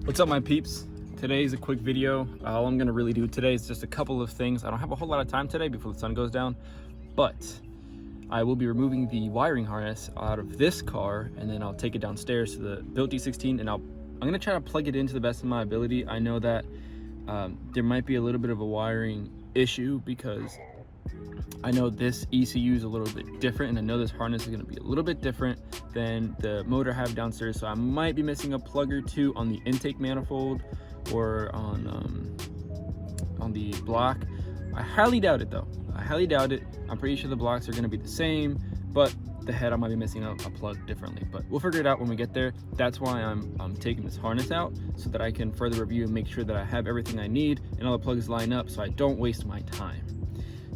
What's up, my peeps? Today is a quick video. All I'm gonna really do today is just a couple of things. I don't have a whole lot of time today before the sun goes down, but I will be removing the wiring harness out of this car, and then I'll take it downstairs to the built D16, and I'm gonna try to plug it in to the best of my ability. I know that there might be a little bit of a wiring issue because I know this ECU is a little bit different, and I know this harness is going to be a little bit different than the motor I have downstairs, so I might be missing a plug or two on the intake manifold or on the block. I highly doubt it though. I highly doubt it. I'm pretty sure the blocks are going to be the same, but the head I might be missing a plug differently, but we'll figure it out when we get there. That's why I'm taking this harness out, so that I can further review and make sure that I have everything I need and all the plugs line up so I don't waste my time.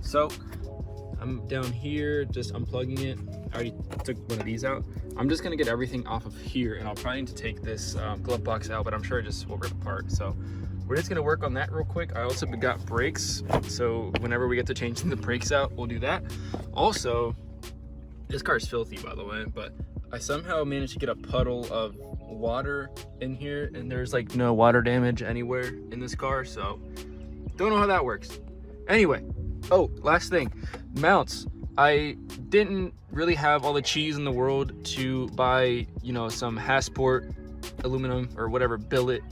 So I'm down here just unplugging it. I already took one of these out. I'm just gonna get everything off of here, and I'll probably need to take this glove box out, but I'm sure it just will rip apart. So we're just gonna work on that real quick. I also got brakes, so whenever we get to changing the brakes out, we'll do that. Also, this car is filthy, by the way, but I somehow managed to get a puddle of water in here, and there's like no water damage anywhere in this car, so don't know how that works. Anyway, oh, last thing, mounts. I didn't really have all the cheese in the world to buy, you know, some Hasport aluminum or whatever billet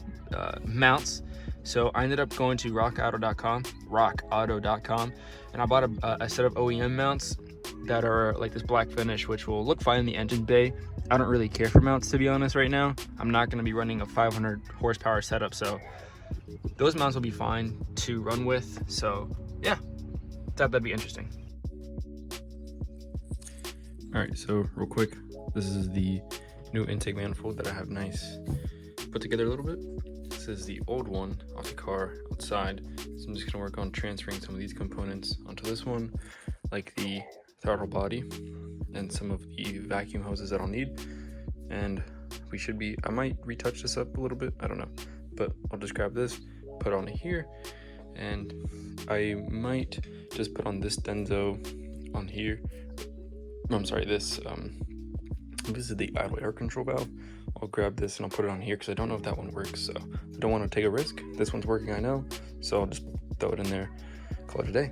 mounts. So I ended up going to rockauto.com, and I bought a set of OEM mounts that are like this black finish, which will look fine in the engine bay. I don't really care for mounts, to be honest, right now. I'm not going to be running a 500 horsepower setup, so those mounts will be fine to run with. So yeah, thought that'd be interesting. All right, so real quick, this is the new intake manifold that I have nice put together a little bit. This is the old one off the car outside, so I'm just gonna work on transferring some of these components onto this one, like the throttle body and some of the vacuum hoses that I'll need. And we should be, I might retouch this up a little bit, I don't know, but I'll just grab this, put it on here, and I might just put on this Denso on here. I'm sorry, this is the idle air control valve. I'll grab this and I'll put it on here because I don't know if that one works, so I don't want to take a risk. This one's working, I know, so I'll just throw it in there, call it a day.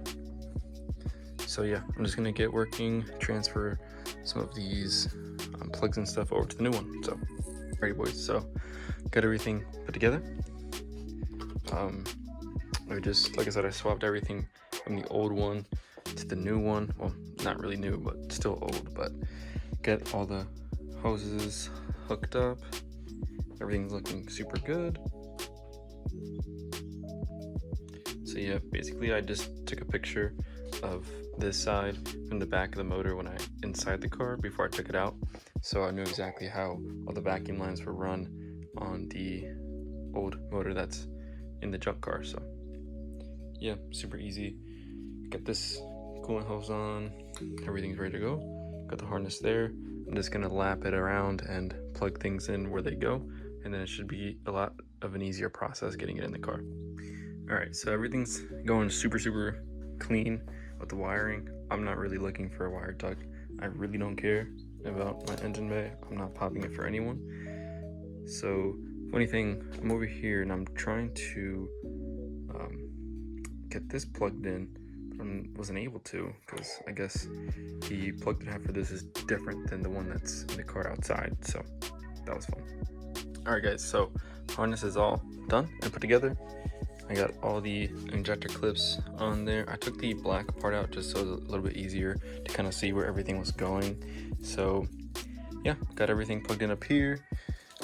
So yeah, I'm just gonna get working, transfer some of these plugs and stuff over to the new one. So, alright boys, so got everything put together. I just, like I said, I swapped everything from the old one to the new one. Well, not really new, but still old, but get all the hoses hooked up. Everything's looking super good. So yeah, basically I just took a picture of this side from the back of the motor when I inside the car before I took it out, so I knew exactly how all the vacuum lines were run on the old motor that's in the junk car. So yeah, super easy. Got this coolant hose on, everything's ready to go. Got the harness there. I'm just gonna lap it around and plug things in where they go, and then it should be a lot of an easier process getting it in the car. All right, so everything's going super clean with the wiring. I'm not really looking for a wire duck. I really don't care about my engine bay. I'm not popping it for anyone. So funny thing, I'm over here and I'm trying to get this plugged in, but I wasn't able to because I guess the plug that I have for this is different than the one that's in the car outside. So that was fun. All right guys, so harness is all done and put together. I got all the injector clips on there. I took the black part out just so it was a little bit easier to kind of see where everything was going. So yeah, got everything plugged in up here,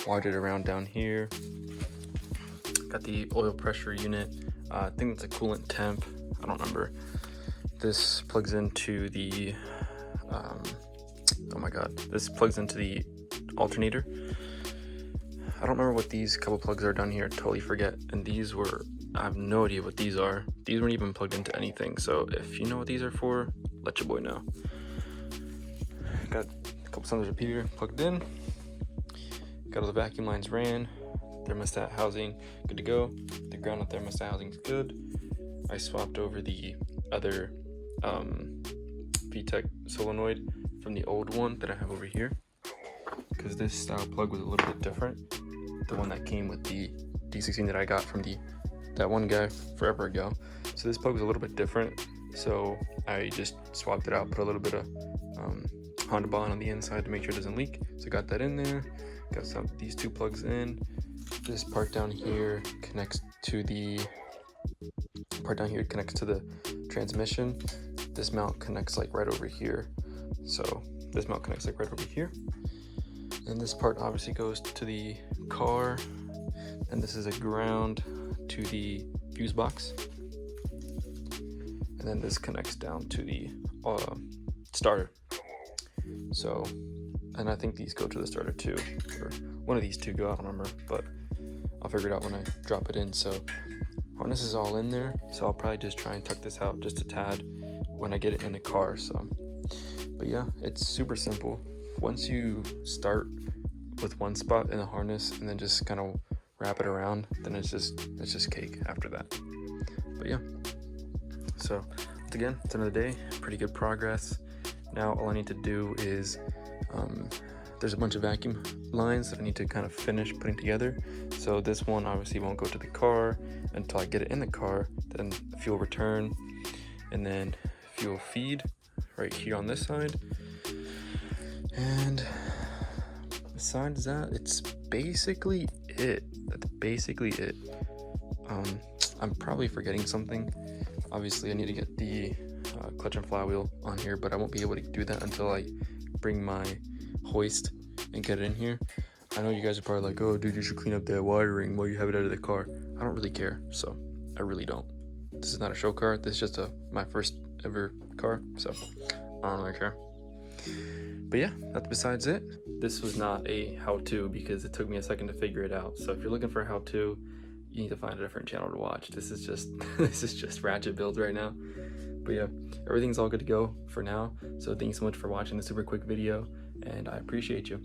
wired it around down here. Got the oil pressure unit. I think it's a coolant temp, I don't remember. This plugs into the, oh my god, this plugs into the alternator. I don't remember what these couple plugs are down here, totally forget. And these were, I have no idea what these are. These weren't even plugged into anything, so if you know what these are for, let your boy know. Got a couple cylinders of repeater plugged in. Got all the vacuum lines ran. Thermostat housing, good to go. The ground and thermostat housing is good. I swapped over the other VTEC solenoid from the old one that I have over here, because this style plug was a little bit different. the one that came with the D16 that I got from that one guy forever ago. So this plug was a little bit different, so I just swapped it out, put a little bit of Honda Bond on the inside to make sure it doesn't leak. So I got that in there, got these two plugs in. This part down here connects to the transmission. This mount connects like right over here. So this mount connects like right over here. And this part obviously goes to the car. And this is a ground to the fuse box. And then this connects down to the starter. So, and I think these go to the starter too, or one of these two go, I don't remember, but I'll figure it out when I drop it in. So harness is all in there, so I'll probably just try and tuck this out just a tad when I get it in the car. So, but yeah, it's super simple. Once you start with one spot in the harness and then just kind of wrap it around, then it's just cake after that. But yeah, so again, it's another day, pretty good progress. Now all I need to do is there's a bunch of vacuum lines that I need to kind of finish putting together. So this one obviously won't go to the car until I get it in the car. Then fuel return, and then fuel feed right here on this side. And besides that, it's basically it. That's basically it. I'm probably forgetting something. Obviously, I need to get the clutch and flywheel on here, but I won't be able to do that until I bring my hoist and get it in here. I know you guys are probably like, oh dude, you should clean up that wiring while you have it out of the car. I don't really care, so I really don't. This is not a show car. This is just my first ever car, so I don't really care. But yeah, that's besides it. This was not a how-to because it took me a second to figure it out. So if you're looking for a how-to, you need to find a different channel to watch. This is just ratchet builds right now. But yeah, everything's all good to go for now. So thanks so much for watching this super quick video, and I appreciate you.